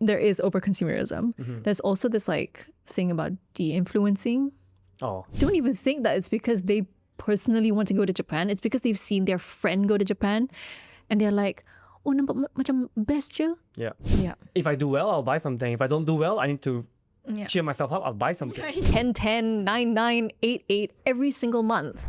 there is over-consumerism. There's also this like thing about de-influencing. Oh, Don't even think that it's because they personally want to go to Japan. It's because they've seen their friend go to Japan and they're like, oh, nampak macam best je. yeah. Yeah. If I do well, I'll buy something. If I don't do well, I need to cheer myself up. I'll buy something. 10, 10, 9, 9, 8, 8 every single month.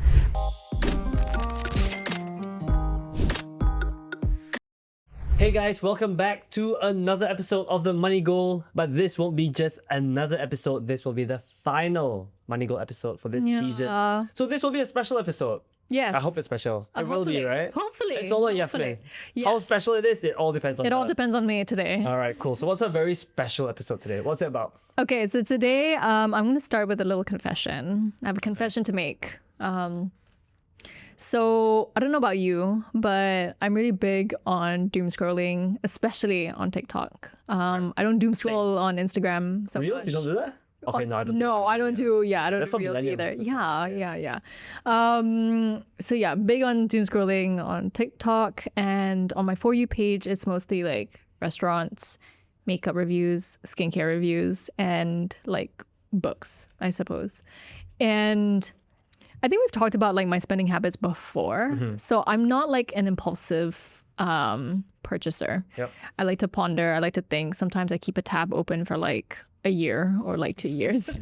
Hey guys, welcome back to another episode of the Money Goal. But this won't be just another episode. This will be the final Money Goal episode for this season. So this will be a special episode. Yes. I hope it's special. It will be, right? Hopefully. It's all on Yafne. How special it is, it all depends on It all her. depends on me today. All right, cool. So what's a very special episode today? What's it about? Okay, so today I'm going to start with a little confession. I have a confession to make. So I don't know about you, but I'm really big on doom scrolling, especially on TikTok. I don't doom scroll on Instagram so Reels? much. You don't do that? Okay, no, I don't. No, I don't do. Yeah, I don't That's do for reels either. millennials. Yeah. So yeah, big on doom scrolling on TikTok, and on my For You page, it's mostly like restaurants, makeup reviews, skincare reviews, and like books, I suppose. And I think we've talked about like my spending habits before. So I'm not like an impulsive purchaser. Yep. I like to ponder. I like to think. Sometimes I keep a tab open for like a year or like 2 years,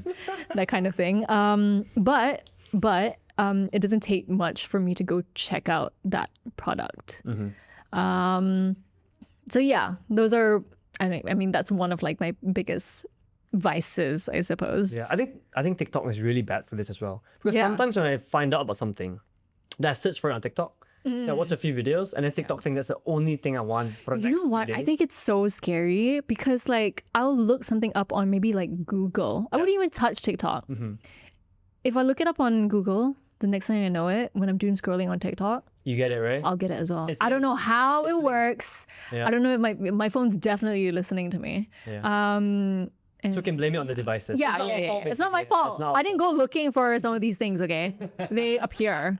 that kind of thing. But it doesn't take much for me to go check out that product. So yeah, those are. I mean, that's one of like my biggest vices, I suppose. Yeah, I think TikTok is really bad for this as well. Because Yeah. sometimes when I find out about something, then I search for it on TikTok. I watch a few videos, and then TikTok thinks that's the only thing I want for the You next know what? few I days. think it's so scary because like I'll look something up on maybe like Google. I wouldn't even touch TikTok. If I look it up on Google, the next thing I know it, when I'm doing scrolling on TikTok, You get it, right? I'll get it as well. It's I don't know how it works. Yeah. I don't know if my phone's definitely listening to me. Yeah. And So we can blame it on the devices. yeah, It's not our fault, It's not my basically. fault. It's not our I didn't go looking for some of these things, okay? They appear.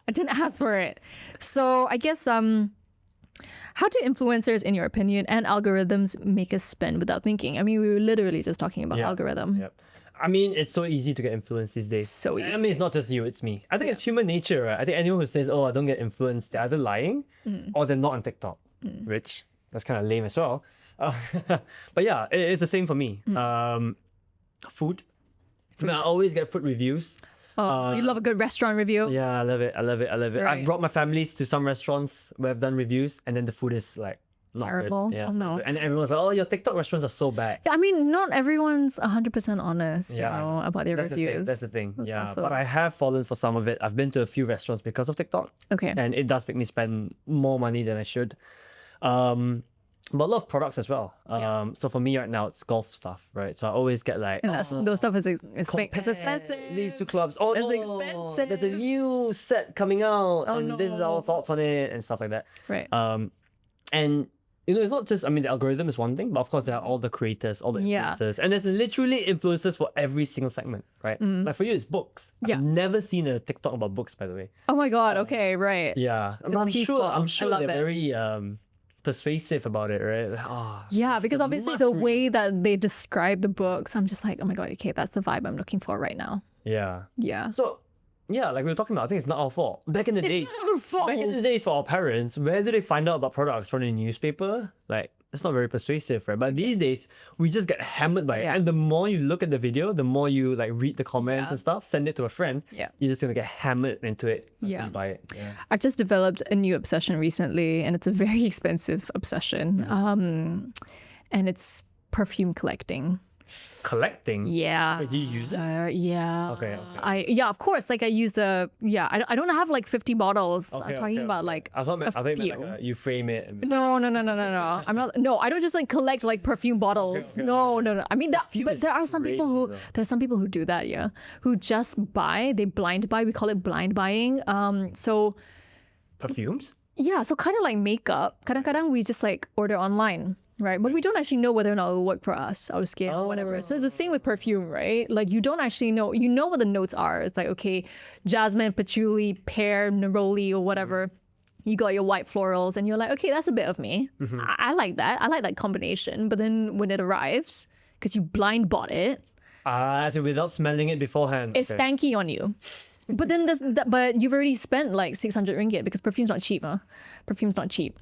I didn't ask for it. So I guess how do influencers, in your opinion, and algorithms make us spend without thinking? I mean, we were literally just talking about algorithm. Yep. I mean, it's so easy to get influenced these days. So I easy. mean, it's not just you, it's me. I think it's human nature, right? I think anyone who says, oh, I don't get influenced, they're either lying or they're not on TikTok. Which, that's kind of lame as well. But yeah, it's the same for me. Food. I mean, I always get food reviews. Oh, you love a good restaurant review? Yeah, I love it. I've Right. brought my families to some restaurants where I've done reviews, and then the food is like not Terrible? good. Yeah, Oh, it's not no. good. And everyone's like, "Oh, your TikTok restaurants are so bad." Yeah, I mean, not everyone's 100% honest, Yeah, you know, about their That's reviews. the thing. That's Yeah, also- but I have fallen for some of it. I've been to a few restaurants because of TikTok, Okay. and it does make me spend more money than I should. But a lot of products as well. So for me right now, it's golf stuff, right? So I always get like, And that's, those stuff is it's compare expensive. these two clubs. Oh, It's no, expensive. there's a new set coming out, Oh, and this is our no. thoughts on it and stuff like that. Right. And you know, it's not just, I mean, the algorithm is one thing, but of course there are all the creators, all the Yeah. influencers, and there's literally influencers for every single segment, right? Like for you, it's books. Yeah. I've never seen a TikTok about books, by the way. Oh my God. Okay. Right. Yeah, I'm peaceful. I sure love they're it. very persuasive about it, right? Like, Yeah, it's because a obviously must the read. way that they describe the books, I'm just like, oh my God, okay, that's the vibe I'm looking for right now. Yeah. Yeah. So, yeah, like we were talking about, I think it's not our fault. Back in the days, Our fault. back in the days for our parents, where do they find out about products? From the newspaper? Like, it's not very persuasive, right? But these days, we just get hammered by it. Yeah. And the more you look at the video, the more you like read the comments Yeah. and stuff, send it to a friend, Yeah. you're just gonna get hammered into it. until Yeah. you buy it. Yeah. I just developed a new obsession recently, and it's a very expensive obsession. And it's perfume collecting. Collecting. Yeah. Wait, do you use it? Yeah. Okay, okay. Yeah, of course. Like I use I don't have like 50 bottles. Okay, I'm talking okay, about okay. like I thought a you meant few. like you frame it. And... No. I'm not. No, I don't just like collect like perfume bottles. okay, No. I mean that. Perfume But is there are some people who crazy, though. there's some people who do that. Yeah, who just buy. They blind buy. We call it blind buying. So Perfumes? yeah, so kind of like makeup. Kadang-kadang we just like order online. Right, but we don't actually know whether or not it will work for us, our skin, or whatever. So it's the same with perfume, right? Like you don't actually know. You know what the notes are. It's like, okay, jasmine, patchouli, pear, neroli, or whatever. you got your white florals and you're like, okay, that's a bit of me. I like that. I like that combination. But then when it arrives, because you blind bought it, So without smelling it beforehand. it's stanky on you. But then but you've already spent like 600 ringgit because perfume's not cheap, huh? Perfume's not cheap.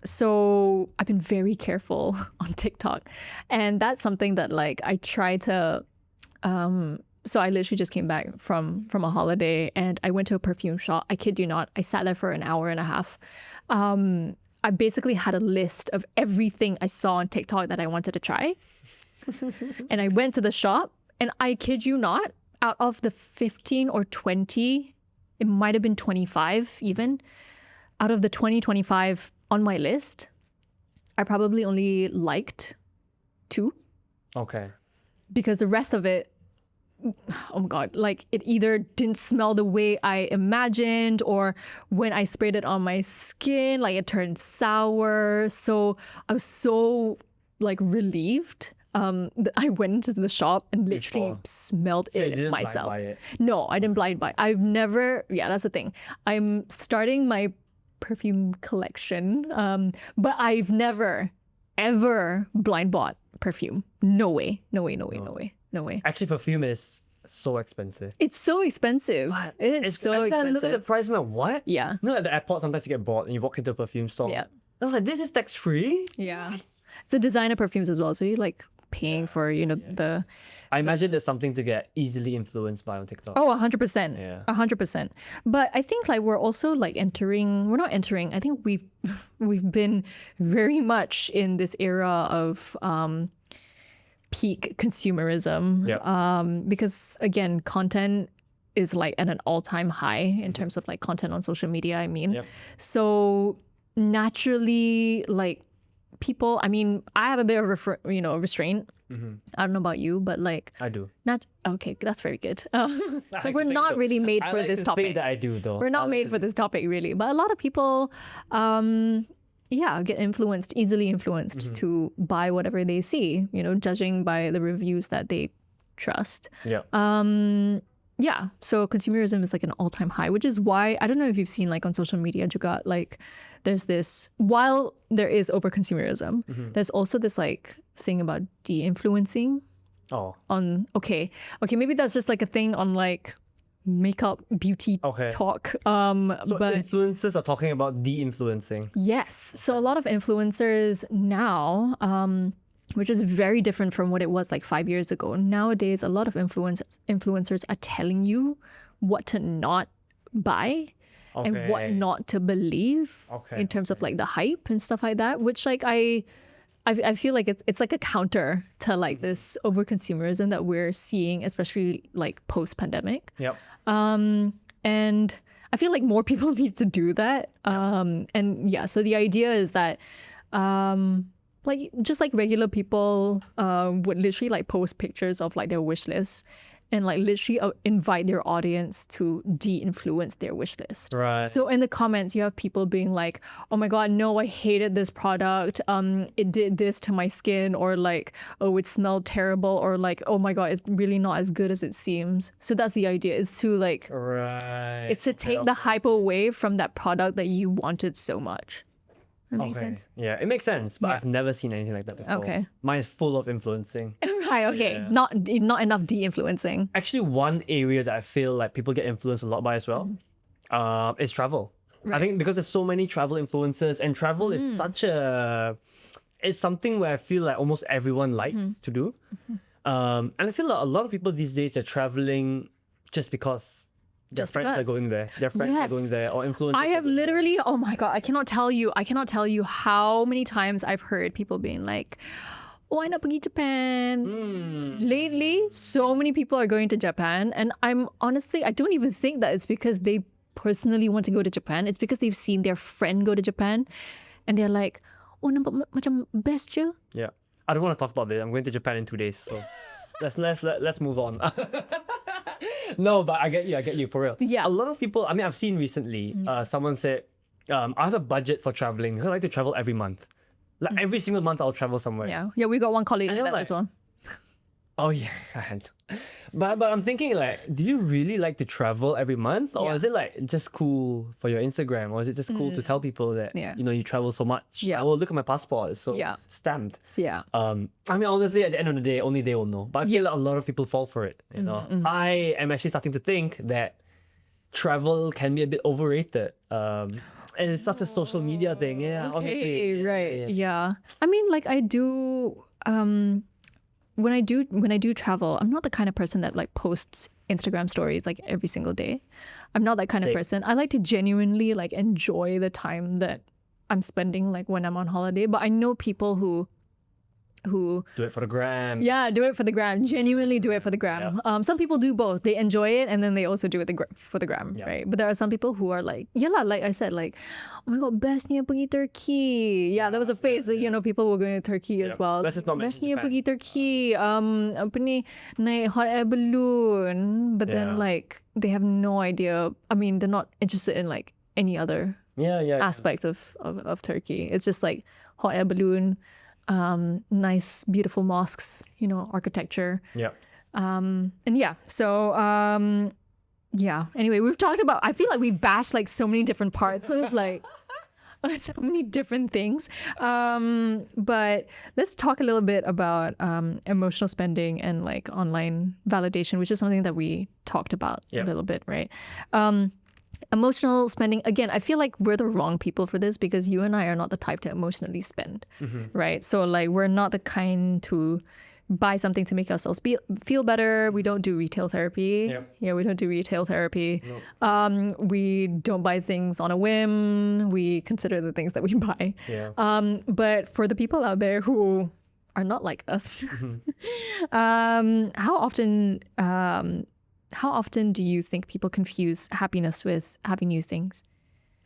So I've been very careful on TikTok. And that's something that like I try to so I literally just came back from a holiday and I went to a perfume shop. I kid you not. I sat there for an hour and a half. I basically had a list of everything I saw on TikTok that I wanted to try. And I went to the shop and I kid you not, out of the 15 or 20, it might have been 25 even, out of the 25 on my list, I probably only liked 2. Okay. Because the rest of it, oh my God, like it either didn't smell the way I imagined or when I sprayed it on my skin, like it turned sour. So I was so like relieved that I went into the shop and literally smelled So you it didn't myself. blind buy it? No, I didn't blind buy. I've never, yeah, that's the thing. I'm starting my perfume collection, but I've never, ever blind bought perfume. No way. No way, no way, no way, no way. Actually, perfume is so expensive. It's so expensive. What? It's so every time I look at the expensive. price, I'm like, what? Yeah. You know, at the airport, sometimes you get bored and you walk into a perfume store. Yeah. I was like, this is tax-free? Yeah. It's the designer perfumes as well. So you're like paying for, you know, the... I imagine there's something to get easily influenced by on TikTok. Oh, 100%. Yeah. 100%. But I think like we're also like we're not entering, I think we've been very much in this era of peak consumerism. Yep. Because again, content is like at an all-time high in terms of like content on social media, I mean. Yep. So naturally, like people, I mean, I have a bit of restraint. I don't know about you, but like I do. not okay. That's very good. So I we're think not so. really made I for like this to topic. think that I do, though. We're not made for this topic, really. But a lot of people, get easily influenced to buy whatever they see. You know, judging by the reviews that they trust. Yeah. Yeah. So consumerism is like an all-time high, which is why I don't know if you've seen like on social media, juga, like there's this, while there is over consumerism, there's also this like thing about de-influencing Oh. on, okay, maybe that's just like a thing on like makeup beauty Okay. talk. So But influencers are talking about de-influencing. yes, so a lot of influencers now, which is very different from what it was like 5 years ago. Nowadays, a lot of influencers are telling you what to not buy and what Okay. not to believe Okay. in terms of like the hype and stuff like that, which like I feel like it's like a counter to like this over consumerism that we're seeing, especially like post pandemic. Yep. And I feel like more people need to do that. And yeah, so the idea is that like just like regular people would literally like post pictures of like their wish list and like literally invite their audience to de-influence their wish list. Right. So in the comments, you have people being like, oh my God, no, I hated this product. It did this to my skin, or like, oh, it smelled terrible, or like, oh my God, it's really not as good as it seems. So that's the idea, is to like, Right. it's to take the hype away from that product that you wanted so much. That makes sense? Yeah, it makes sense, but Yeah. I've never seen anything like that before. Okay. Mine is full of influencing. Right, okay. Yeah. Not enough de-influencing. Actually, one area that I feel like people get influenced a lot by as well is travel. I Right. think because there's so many travel influencers, and travel is it's something where I feel like almost everyone likes to do. And I feel like a lot of people these days are traveling just because their Just friends are because. going there, their friends Yes. are going there, or influencers. I are have going there. literally, oh my God, I cannot tell you how many times I've heard people being like, oh, I nak pergi Japan. Lately, so many people are going to Japan, and I'm honestly, I don't even think that it's because they personally want to go to Japan. It's because they've seen their friend go to Japan, and they're like, oh, nampak macam best je. Yeah, I don't want to talk about this. I'm going to Japan in 2 days, so let's move on. No, but I get you for real. Yeah. A lot of people. I mean, I've seen recently. Someone said, I have a budget for traveling. I like to travel every month. Like every single month, I'll travel somewhere. Yeah, we got one colleague And like I'm that like, as well. Oh yeah, but I'm thinking like, do you really like to travel every month, or Yeah. is it like just cool for your Instagram, or is it just cool to tell people that Yeah. you travel so much? Yeah. Oh, look at my passport, it's so Yeah. stamped. Yeah. I mean, honestly, at the end of the day, only they will know. But I feel like a lot of people fall for it. I am actually starting to think that travel can be a bit overrated. And it's such a social media thing. Yeah, honestly. Okay, Yeah, right. yeah. Yeah. I mean, like I do when I do travel, I'm not the kind of person that like posts Instagram stories like every single day. I'm not that kind of Same. person. I like to genuinely like enjoy the time that I'm spending like when I'm on holiday. But I know people who Do it for the gram. yeah, do it for the gram. Genuinely do it for the gram. Some people do both. They enjoy it and then they also do it for the gram, Yeah. right? But there are some people who are like, yeah lah, like I said, like, oh my god, bestnya pergi Turkey. Yeah, there was a phase that, people were going to Turkey as well. Let's just not mention Bestnya Japan. pergi Turkey. Apa ni, naik hot air balloon. But then Yeah. like they have no idea. I mean, they're not interested in like any other Yeah. aspects of Turkey. It's just like hot air balloon, nice, beautiful mosques, architecture. Yeah. And yeah, so yeah. Anyway, we've talked about. I feel like we bashed like so many different parts of like so many different things. But let's talk a little bit about emotional spending and like online validation, which is something that we talked about a little bit, right? Emotional spending, again, I feel like we're the wrong people for this because you and I are not the type to emotionally spend, right? So like we're not the kind to buy something to make ourselves feel better. We don't do retail therapy. Yep. Yeah, we don't do retail therapy. We don't buy things on a whim. We consider the things that we buy. Yeah. But for the people out there who are not like us, how often do you think people confuse happiness with having new things?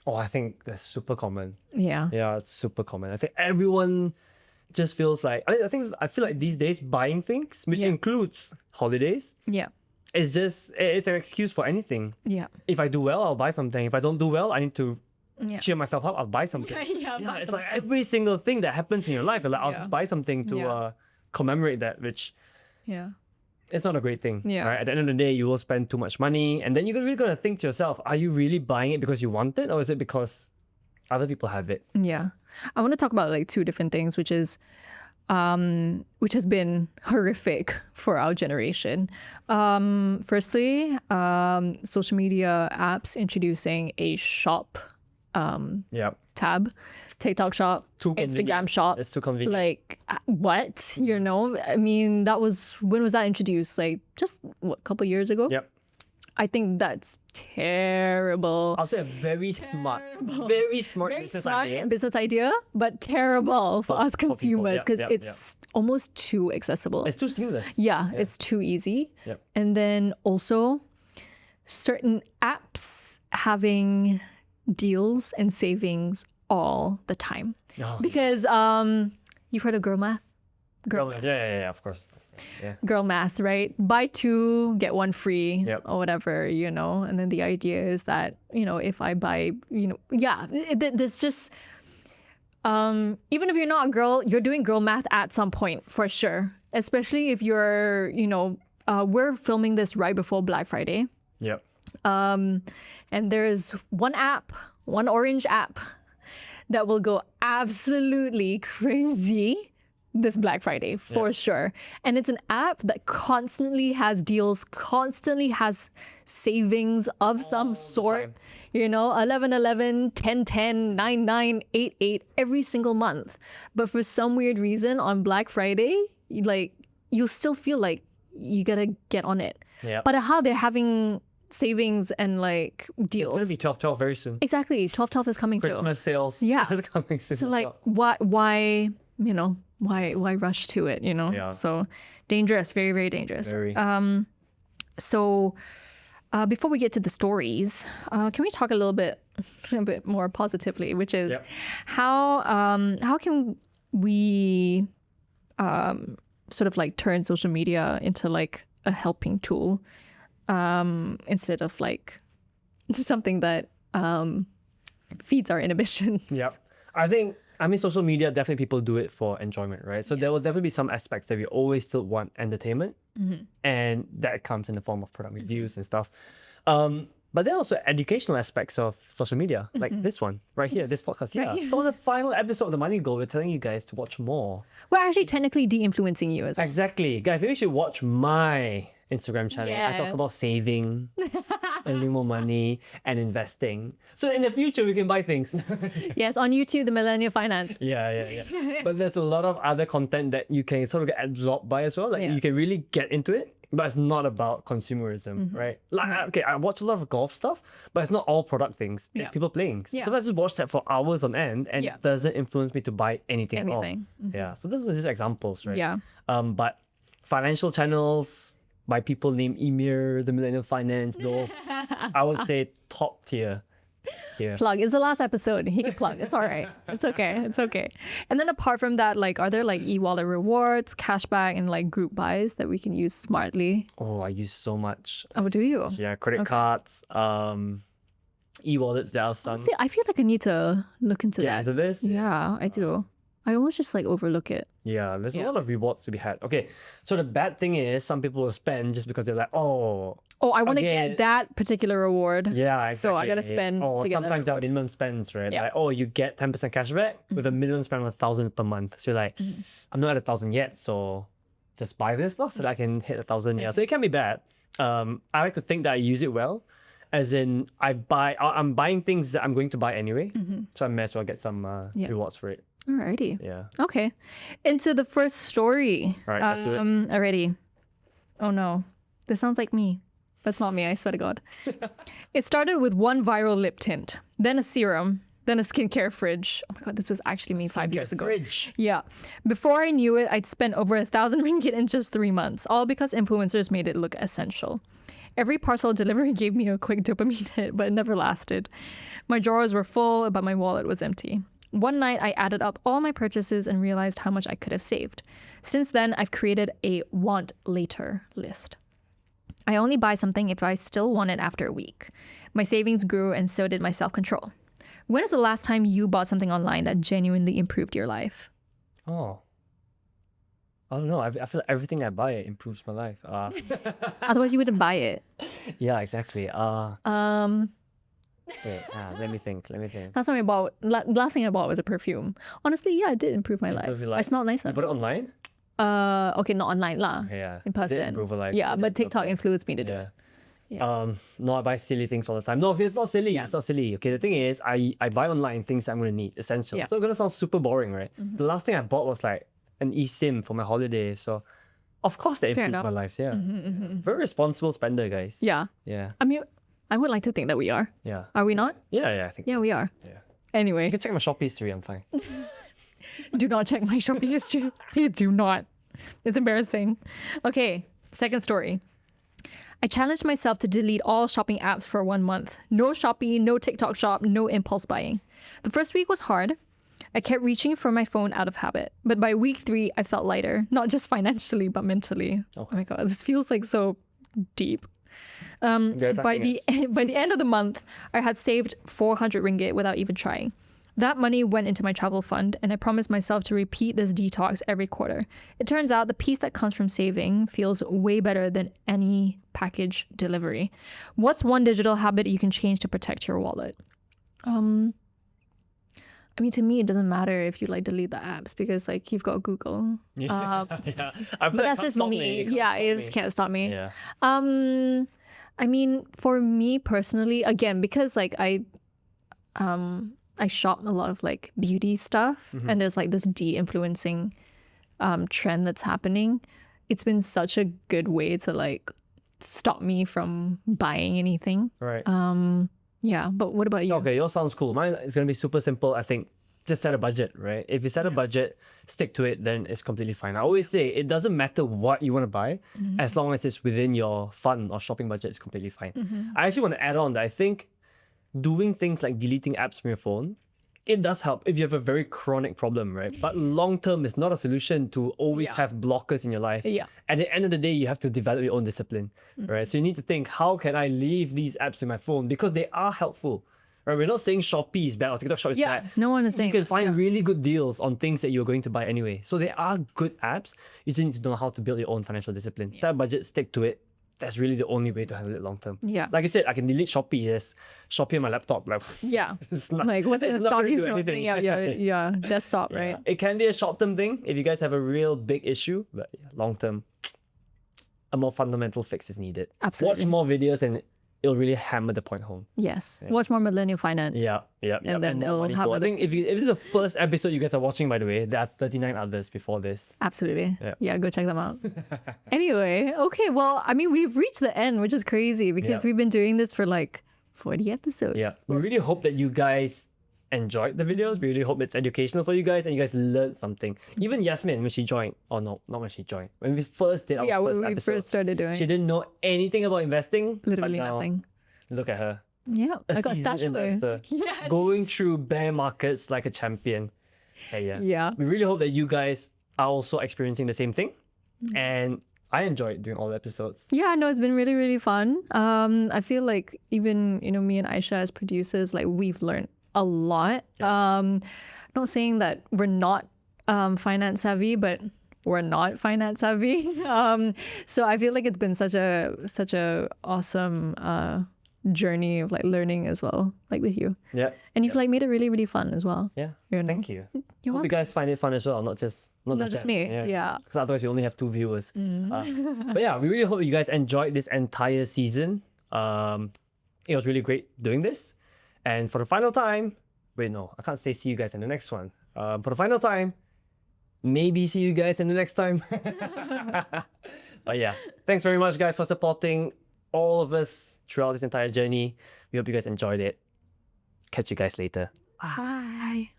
Oh, I think that's super common. Yeah. Yeah, it's super common. I think everyone just feels like I feel like these days buying things, which includes holidays, Yeah. it's an excuse for anything. Yeah. If I do well, I'll buy something. If I don't do well, I need to Yeah. cheer myself up. I'll buy something. Yeah, buy It's like every single thing that happens in your life. Like I'll just buy something to Yeah. commemorate that, which Yeah. it's not a great thing. Yeah. Right? At the end of the day, you will spend too much money, and then you're really gonna think to yourself, are you really buying it because you want it, or is it because other people have it? Yeah. I want to talk about like two different things, which has been horrific for our generation. Firstly, social media apps introducing a shop Yeah. tab, TikTok shop, Too Instagram convenient. shop. It's too convenient. Like what? I mean, when was that introduced? Like just a couple years ago? Yep. I think that's terrible. I'll say a very smart Business idea, but terrible for us people. consumers Yep, because yep, it's almost too accessible. It's too seamless. Yeah, it's too easy. Yep. And then also certain apps having deals and savings all the time. Oh, Because you've heard of girl math? yeah, of course. Yeah. Girl math, right? Buy two, get one free or whatever, And then the idea is that, if I buy, there's just, even if you're not a girl, you're doing girl math at some point for sure. Especially if you're, we're filming this right before Black Friday. Yep. And there's one orange app that will go absolutely crazy this Black Friday for sure. And it's an app that constantly has deals, constantly has savings of some sort, 11/11, 10/10, 9/9, 8/8 every single month. But for some weird reason on Black Friday, you'll still feel like you gotta get on it. Yeah. But how they're having savings and like deals. It's gonna be 12/12 very soon. Exactly. 12/12 is coming too. Christmas sales. Yeah. It's coming soon. So as like well. why why rush to it, Yeah. So dangerous, very, very dangerous. Very. So before we get to the stories, can we talk a bit more positively, which is how can we sort of like turn social media into like a helping tool instead of like something that feeds our inhibitions. Yep. I think I mean, social media, definitely people do it for enjoyment, right? So there will definitely be some aspects that we always still want entertainment, and that comes in the form of product reviews and stuff. But there are also educational aspects of social media, like this one right here, this podcast. Yeah. here. So on the final episode of The Money Goal, we're telling you guys to watch more. We're actually technically de-influencing you as well. Exactly. Guys, maybe you should watch my Instagram channel. I talk Yeah. about saving, earning more money, and investing. So in the future, we can buy things. Yes, on YouTube, the Millennial Finance. Yeah. But there's a lot of other content that you can sort of get absorbed by as well. Like you can really get into it, but it's not about consumerism, right? Like, okay, I watch a lot of golf stuff, but it's not all product things. It's people playing. Yeah. So I just watch that for hours on end, and Yeah. it doesn't influence me to buy anything at all. Anything. Yeah. So those are just examples, right? Yeah. But financial channels by people named Emir, the Millennial Finance, those I would say top tier. Here. Plug. It's the last episode. He can plug. It's all right. It's okay. It's okay. And then apart from that, like, are there like e-wallet rewards, cashback, and like group buys that we can use smartly? Oh, I use so much. Oh, do you? Yeah, credit cards, e-wallets. There are some. See, I feel like I need to look into Yeah, that. into this. Yeah, I do. I almost just like overlook it. Yeah, there's a Yeah. lot of rewards to be had. Okay, so the bad thing is some people will spend just because they're like, oh, Oh, I want to Again- get that particular reward. yeah, exactly. So I gotta spend Or to get that sometimes there are reward. minimum spends, right? Yeah. Like, oh, you get 10% cashback with a minimum spend of 1,000 per month. So you're like, I'm not at 1,000 yet, so just buy this so that I can hit 1,000. Yeah, so it can be bad. I like to think that I use it well, as in I'm buying things that I'm going to buy anyway, so I may as well get some Yeah. rewards for it. Alrighty. Yeah. Okay. Into the first story. Alright, let's do it. Already. Oh no. This sounds like me. That's not me, I swear to God. It started with one viral lip tint, then a serum, then a skincare fridge. Oh my God, this was actually me 5 years ago. Fridge. Yeah. Before I knew it, I'd spent over 1,000 ringgit in just 3 months, all because influencers made it look essential. Every parcel delivery gave me a quick dopamine hit, but it never lasted. My drawers were full, but my wallet was empty. One night, I added up all my purchases and realized how much I could have saved. Since then, I've created a want later list. I only buy something if I still want it after a week. My savings grew and so did my self-control. When is the last time you bought something online that genuinely improved your life? Oh. I don't know. I feel like everything I buy improves my life. Otherwise, you wouldn't buy it. Yeah, exactly. Wait, let me think. Last thing I bought was a perfume. Honestly, yeah, it did improve my life. Improve your I life. smelled nicer. You bought it online? Okay, not online lah. Yeah. In Did person. improve your life. Yeah, Did but improve- TikTok influenced me to do Yeah. it. Yeah. No, I buy silly things all the time. No, it's not silly. Yeah. It's not silly. Okay, the thing is, I buy online things that I'm gonna need, essential. Yeah. So it's gonna sound super boring, right? The last thing I bought was like an eSIM for my holiday. So, of course, that Fair improved my enough. life. Yeah. Very responsible spender, guys. Yeah. Yeah. I mean, I would like to think that we are. Yeah. Are we not? Yeah. I think. Yeah, we are. Yeah. Anyway, You can check my Shopee history. I'm fine. do not check my Shopee history. Please do not. It's embarrassing. Okay, second story. I challenged myself to delete all shopping apps for 1 month. No Shopee, no TikTok shop, no impulse buying. The first week was hard. I kept reaching for my phone out of habit. But by week 3, I felt lighter, not just financially, but mentally. Oh my God, this feels like so deep. By the end of the month, I had saved 400 ringgit without even trying. That money went into my travel fund, and I promised myself to repeat this detox every quarter. It turns out the peace that comes from saving feels way better than any package delivery. What's one digital habit you can change to protect your wallet? I mean, to me, it doesn't matter if you like delete the apps because like you've got Google. Yeah. But that's just me. Yeah, it just can't stop me. Yeah. I mean, for me personally, again, because like I shop a lot of like beauty stuff, and there's like this de-influencing trend that's happening. It's been such a good way to like stop me from buying anything. Right. Yeah, but what about you? Okay, yours sounds cool. Mine is gonna be super simple. I think just set a budget, right? If you set a budget, stick to it, then it's completely fine. I always say it doesn't matter what you want to buy, as long as it's within your fun or shopping budget, it's completely fine. I actually want to add on that I think doing things like deleting apps from your phone, it does help if you have a very chronic problem, right? But long term, it's not a solution to always have blockers in your life. Yeah. At the end of the day, you have to develop your own discipline, right? So you need to think, how can I leave these apps in my phone? Because they are helpful, Right? We're not saying Shopee is bad or TikTok Shop is Yeah, bad. no one is You saying can find yeah. really good deals on things that you're going to buy anyway. So there are good apps. You just need to know how to build your own financial discipline. Set a budget, stick to it. That's really the only way to handle it long term. Yeah. Like I said, I can delete Shopee. Yes, Shopee on my laptop. Like, Yeah. it's not, Like what's it's gonna not stop gonna you do from anything. opening out your desktop, Yeah. right? It can be a short term thing if you guys have a real big issue, but long term, a more fundamental fix is needed. Absolutely. Watch more videos and it'll really hammer the point home. Yes. Watch more millennial finance. Yeah. And then more it'll money have flow. I other- think if this is the first episode you guys are watching, by the way, there are 39 others before this. Absolutely. Yeah. Yeah, go check them out. Anyway, okay, well, I mean, we've reached the end, which is crazy because Yeah. we've been doing this for like 40 episodes. Yeah. We really hope that you guys enjoyed the videos. We really hope it's educational for you guys and you guys learned something. Even Yasmin, when she joined, or no, not when she joined, when we first did our Yeah, first when we episode, first started doing she didn't know anything about investing. but literally now, nothing. Look at her. Yeah, I got Seasoned stashed away. investor. Yeah. Going through bear markets like a champion. Hey, yeah. Yeah. We really hope that you guys are also experiencing the same thing. Mm. And I enjoyed doing all the episodes. Yeah, no, it's been really, really fun. I feel like even, me and Aisha as producers, like we've learned a lot. Not saying that we're not finance savvy, but we're not finance savvy. So I feel like it's been such a awesome journey of like learning as well, like with you. Yeah. And you've like made it really, really fun as well. Yeah. You know? Thank you. You're Hope you welcome. guys find it fun as well, not just Just me. Yeah. Because otherwise you only have 2 viewers. But yeah, we really hope you guys enjoyed this entire season. It was really great doing this. And for the final time, wait, no, I can't say see you guys in the next one. For the final time, maybe see you guys in the next time. But yeah, thanks very much, guys, for supporting all of us throughout this entire journey. We hope you guys enjoyed it. Catch you guys later. Bye.